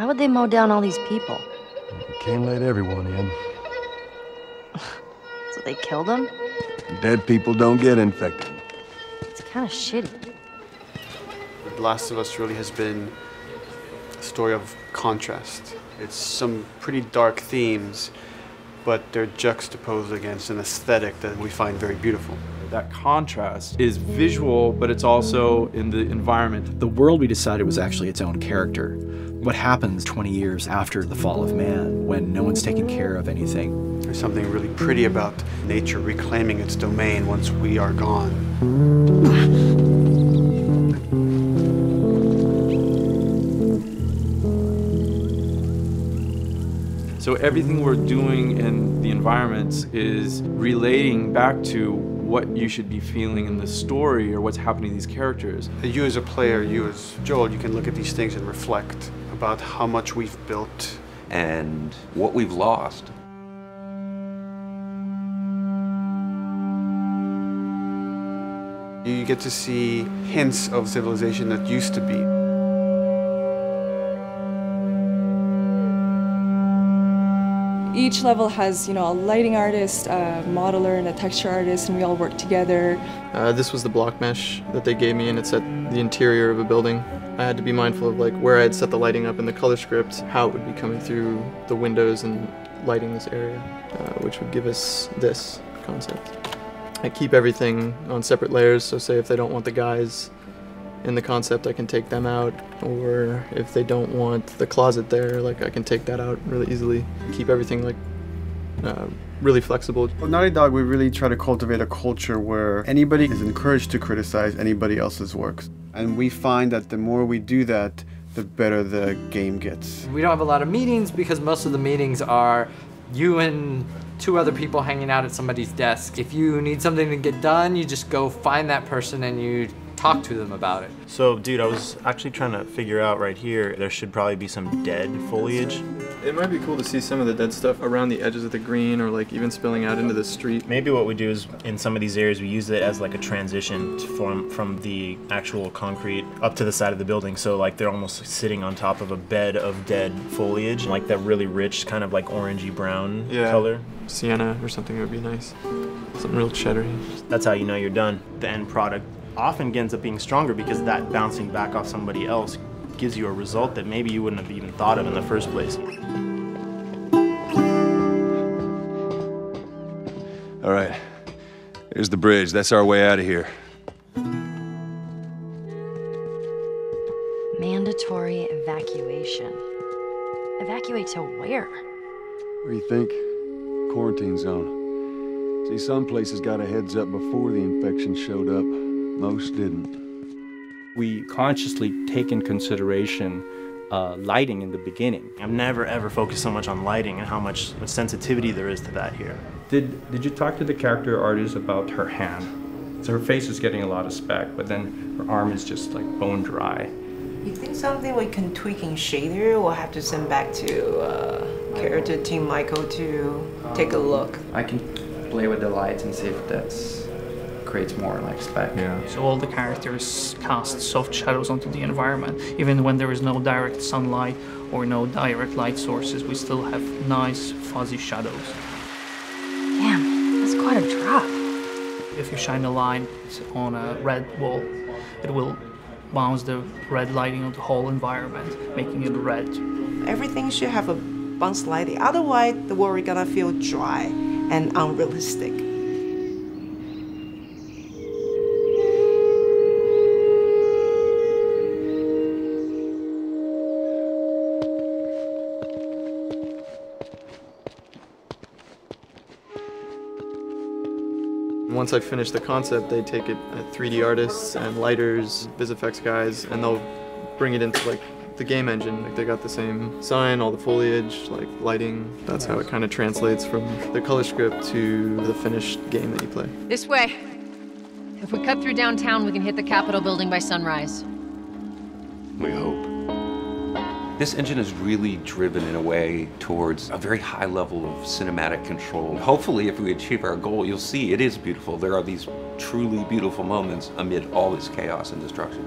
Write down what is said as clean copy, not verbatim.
Why would they mow down all these people? You can't let everyone in. So they killed them? Dead people don't get infected. It's kind of shitty. The Last of Us really has been a story of contrast. It's some pretty dark themes, but they're juxtaposed against an aesthetic that we find very beautiful. That contrast is visual, but it's also in the environment. The world we decided was actually its own character. What happens 20 years after the fall of man when no one's taking care of anything? There's something really pretty about nature reclaiming its domain once we are gone. So everything we're doing in the environments is relating back to what you should be feeling in the story or what's happening to these characters. You as a player, you as Joel, you can look at these things and reflect about how much we've built and what we've lost. You get to see hints of civilization that used to be. Each level has, a lighting artist, a modeler, and a texture artist, and we all work together. This was the block mesh that they gave me, and it's at the interior of a building. I had to be mindful of where I had set the lighting up in the color script, how it would be coming through the windows and lighting this area, which would give us this concept. I keep everything on separate layers, so say if they don't want the guys in the concept, I can take them out, or if they don't want the closet there, I can take that out really easily. Keep everything really flexible. Well, Naughty Dog, we really try to cultivate a culture where anybody is encouraged to criticize anybody else's works. And we find that the more we do that, the better the game gets. We don't have a lot of meetings because most of the meetings are you and 2 other people hanging out at somebody's desk. If you need something to get done, you just go find that person and you talk to them about it. So, dude, I was actually trying to figure out right here, there should probably be some dead foliage. It might be cool to see some of the dead stuff around the edges of the green or even spilling out into the street. Maybe what we do is, in some of these areas, we use it as a transition from the actual concrete up to the side of the building. So they're almost sitting on top of a bed of dead foliage, that really rich kind of orangey brown color. Sienna or something would be nice. Something real cheddary. That's how you know you're done. The end product often ends up being stronger because that bouncing back off somebody else gives you a result that maybe you wouldn't have even thought of in the first place. All right, here's the bridge. That's our way out of here. Mandatory evacuation. Evacuate to where? Where do you think? Quarantine zone. See, some places got a heads up before the infection showed up. Most didn't. We consciously take in consideration lighting in the beginning. I've never ever focused so much on lighting and how much sensitivity there is to that here. Did you talk to the character artist about her hand? So her face is getting a lot of speck, but then her arm is just bone dry. You think something we can tweak in shader? We'll have to send back to character team Michael to take a look. I can play with the lights and see if that's creates more speck. Yeah. So all the characters cast soft shadows onto the environment. Even when there is no direct sunlight or no direct light sources, we still have nice fuzzy shadows. Damn, that's quite a drop. If you shine a light on a red wall, it will bounce the red lighting on the whole environment, making it red. Everything should have a bounce lighting, otherwise the world is gonna feel dry and unrealistic. Once I finish the concept, they take it at 3D artists and lighters, VisFX guys, and they'll bring it into the game engine. They got the same sign, all the foliage, lighting. That's how it kind of translates from the color script to the finished game that you play. This way. If we cut through downtown, we can hit the Capitol building by sunrise. We hope. This engine is really driven in a way towards a very high level of cinematic control. Hopefully, if we achieve our goal, you'll see it is beautiful. There are these truly beautiful moments amid all this chaos and destruction.